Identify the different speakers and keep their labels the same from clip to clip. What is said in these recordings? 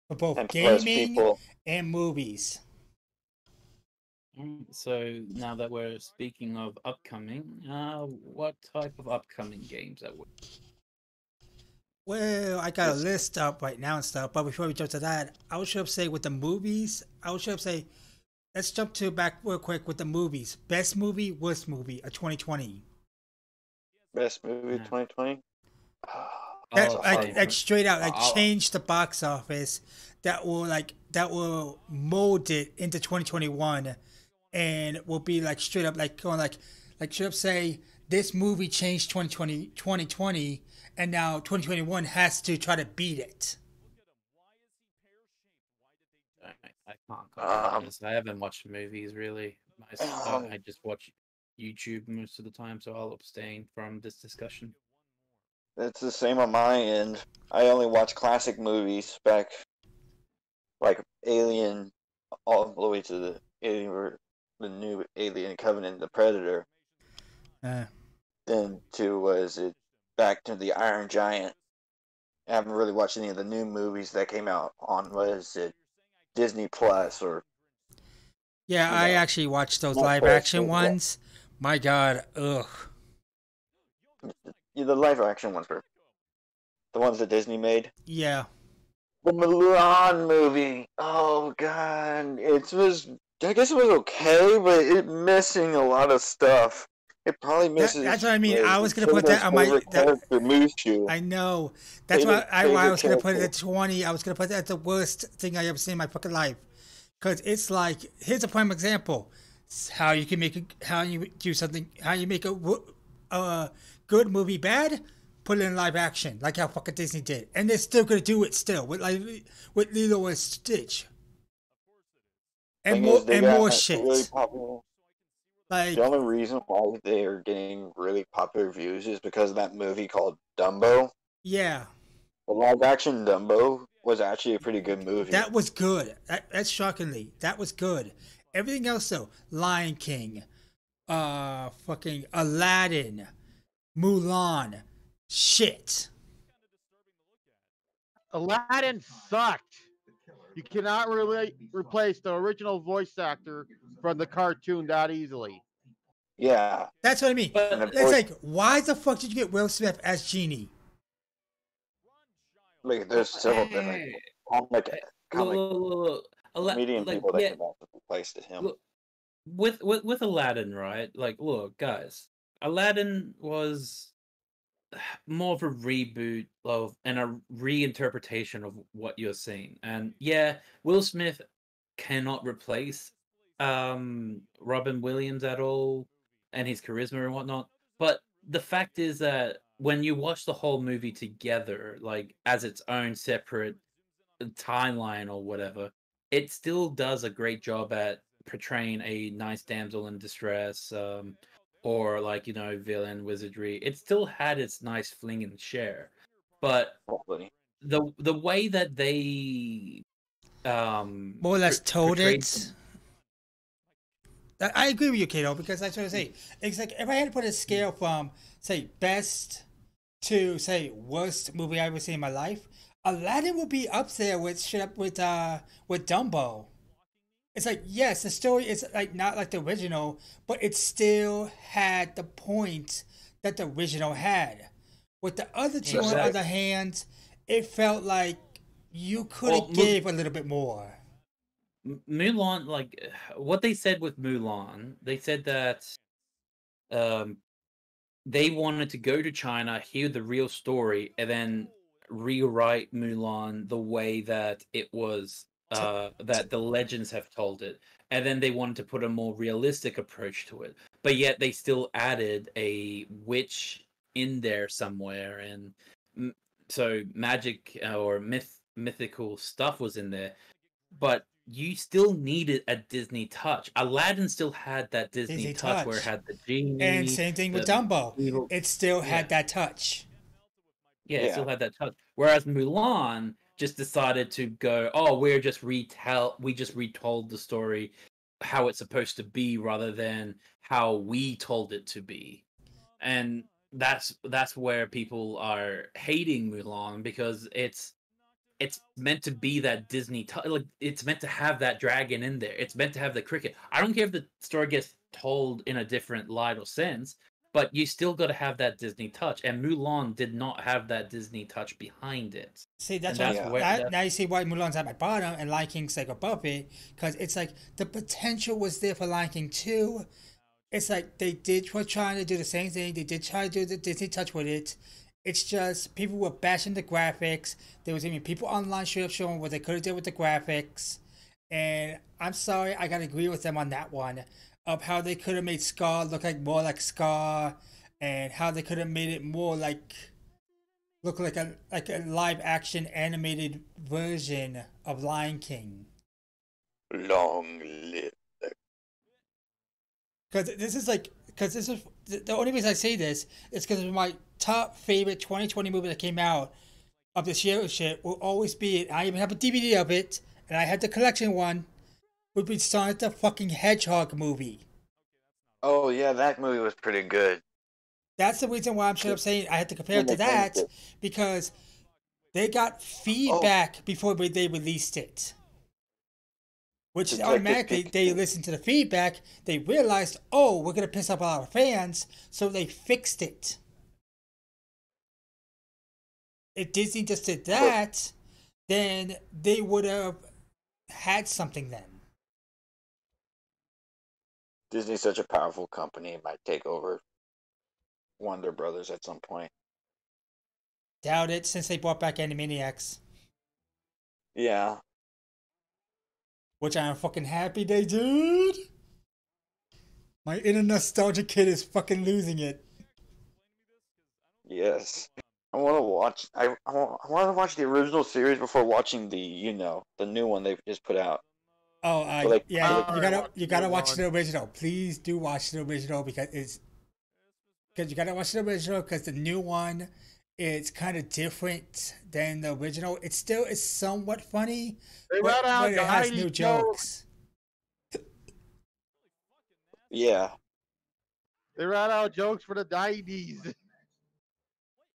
Speaker 1: for both
Speaker 2: And plus,
Speaker 1: gaming
Speaker 2: people.
Speaker 1: and movies.
Speaker 3: So now that we're speaking of upcoming, what type of upcoming games that would?
Speaker 1: Well, I got a
Speaker 2: It's,
Speaker 1: list up right now and stuff, but before we jump to that, I would should say with the movies, I would should say let's jump to back real quick with the movies. Best movie, worst movie of 2020.
Speaker 2: best movie of
Speaker 3: Yeah.
Speaker 2: 2020.
Speaker 3: I'll
Speaker 1: That
Speaker 3: abstain
Speaker 1: like
Speaker 3: from.
Speaker 1: straight out like
Speaker 3: I'll,
Speaker 1: change the box office that will mold it into 2021 and will be like straight up like going like straight up say this movie changed 2020 and now 2021 has to try to beat it.
Speaker 3: I can't go on
Speaker 2: Um,
Speaker 3: this. I haven't watched movies really.
Speaker 2: um,
Speaker 3: I just watch YouTube most of the time, so I'll abstain from this discussion.
Speaker 2: it's the same on my end. I only watch classic movies back, like Alien, all the way to the new Alien Covenant, the Predator.
Speaker 1: Uh,
Speaker 2: Then to was it back to the Iron Giant. I haven't really watched any of the new movies that came out on was it Disney Plus or
Speaker 1: yeah, I
Speaker 2: know,
Speaker 1: actually watched those live
Speaker 2: Netflix.
Speaker 1: action ones. My God, ugh.
Speaker 2: Yeah, the live action ones were the ones that Disney made.
Speaker 1: Yeah,
Speaker 2: The Mulan movie. Oh god, it was. I guess it was okay, but it missing a lot of stuff. It probably misses.
Speaker 1: that's what I mean. I was gonna put
Speaker 2: Kato's
Speaker 1: that on my.
Speaker 2: favorite character, Mushu.
Speaker 1: I know. That's why why I was gonna put it at
Speaker 2: character.
Speaker 1: 20. I was gonna put that at the worst thing I ever seen in my fucking life. Cause it's like here's a prime example. It's how you can make how you do something, how you make a good movie bad, put it in live action, like how fucking Disney did, and they're still gonna do it still with Lilo and Stitch
Speaker 2: Thing is, they
Speaker 1: and more
Speaker 2: got
Speaker 1: shit.
Speaker 2: really popular.
Speaker 1: Like
Speaker 2: The only reason why they are getting really popular reviews is because of that movie called Dumbo.
Speaker 1: yeah,
Speaker 2: The live action Dumbo was actually a pretty good movie.
Speaker 1: that was good. That's shockingly that was good. Everything else though, Lion King, fucking Aladdin, Mulan, shit.
Speaker 4: Aladdin sucked. You cannot really replace the original voice actor from the cartoon that easily.
Speaker 2: Yeah.
Speaker 1: That's what I mean.
Speaker 2: And of
Speaker 1: It's
Speaker 2: course,
Speaker 1: like, why the fuck did you get Will Smith as Genie?
Speaker 2: like, there's several different comic, comic comedian
Speaker 3: Like,
Speaker 2: people that
Speaker 3: yeah,
Speaker 2: could have replaced him.
Speaker 3: look, with Aladdin, right? Like, look, guys, Aladdin was more of a reboot of and a reinterpretation of what you're seeing. And yeah, Will Smith cannot replace Robin Williams at all and his charisma and whatnot. But the fact is that when you watch the whole movie together, like as its own separate timeline or whatever, it still does a great job at portraying a nice damsel in distress, or like villain wizardry. It still had its nice fling and share, but
Speaker 2: Hopefully.
Speaker 3: the way that they
Speaker 1: More or less told
Speaker 3: portrayed
Speaker 1: it. I agree with you, Kato, because that's what I say. It's like if I had to put a scale from say best to say worst movie I've ever seen in my life, Aladdin would be up there with shit up with Dumbo. It's like yes, the story is like not like the original, but it still had the point that the original had. With the other two, on the
Speaker 3: Exactly.
Speaker 1: other hand, it felt like you could have
Speaker 3: Well,
Speaker 1: gave a little bit more.
Speaker 3: Mulan, like what they said with Mulan, they said that um they wanted to go to China, hear the real story, and then rewrite Mulan the way that it was, that the legends have told it. And then they wanted to put a more realistic approach to it. But yet they still added a witch in there somewhere. And so magic or mythical stuff was in there. But you still needed a Disney touch. Aladdin still had that Disney touch where it had the genie.
Speaker 1: And same thing with
Speaker 3: the
Speaker 1: Dumbo.
Speaker 3: evil-
Speaker 1: It still
Speaker 3: Yeah.
Speaker 1: had that touch.
Speaker 3: Yeah, it
Speaker 2: Yeah.
Speaker 3: still had that touch. Whereas Mulan just decided to go, oh, we just retold the story how it's supposed to be rather than how we told it to be. And that's where people are hating Mulan because it's it's meant to be that Disney like it's meant to have that dragon in there. It's meant to have the cricket. I don't care if the story gets told in a different light or sense, but you still got to have that Disney touch. And Mulan did not have that Disney touch behind it.
Speaker 1: See, that's
Speaker 3: And
Speaker 1: why now you see why Mulan's at my bottom and Lion King's like above it, because it's like the potential was there for Lion King 2. It's like they were trying to do the same thing. They did try to do the Disney touch with it. It's just people were bashing the graphics. There was even people online showing what they could have did with the graphics. And I'm sorry, I gotta agree with them on that one. Of how they could have made Scar look like more like Scar, and how they could have made it more like look like a live action animated version of Lion King.
Speaker 2: Long live.
Speaker 1: Because this is the only reason I say this is because my top favorite 2020 movie that came out of this year or shit will always be it. I even have a DVD of it, and I had the collection one. Would be Sonic the fucking Hedgehog movie.
Speaker 2: Oh yeah, that movie was pretty good.
Speaker 1: That's the reason why I'm straight up saying I had to compare it to that, because they got feedback before they released it. Which
Speaker 2: Detective
Speaker 1: automatically, they listened to the feedback, they realized, oh, we're going to piss off a lot of fans, so they fixed it. If Disney just did that, then they would have had something then.
Speaker 2: Disney's such a powerful company, it might take over Wonder Brothers at some point.
Speaker 1: Doubt it, since they brought back Animaniacs.
Speaker 2: Yeah.
Speaker 1: Which I'm fucking happy they did. My inner nostalgia kid is fucking losing it.
Speaker 2: Yes. I want to watch. I want to watch the original series before watching the new one they just put out.
Speaker 1: Oh,
Speaker 2: But
Speaker 1: you gotta watch the original. Please do watch the original because you gotta watch the original because the new one is kind of different than the original. It still is somewhat funny, but it has new jokes.
Speaker 2: Yeah.
Speaker 4: They ran out of jokes for the 90s.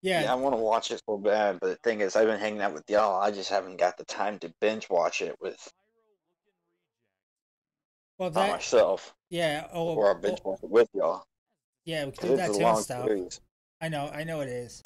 Speaker 2: Yeah, I want to watch it so bad, but the thing is, I've been hanging out with y'all. I just haven't got the time to binge watch it by myself.
Speaker 1: Yeah.
Speaker 2: Or I'll binge watch it with y'all.
Speaker 1: Yeah, we can do that too and stuff.
Speaker 2: Series.
Speaker 1: I know it is.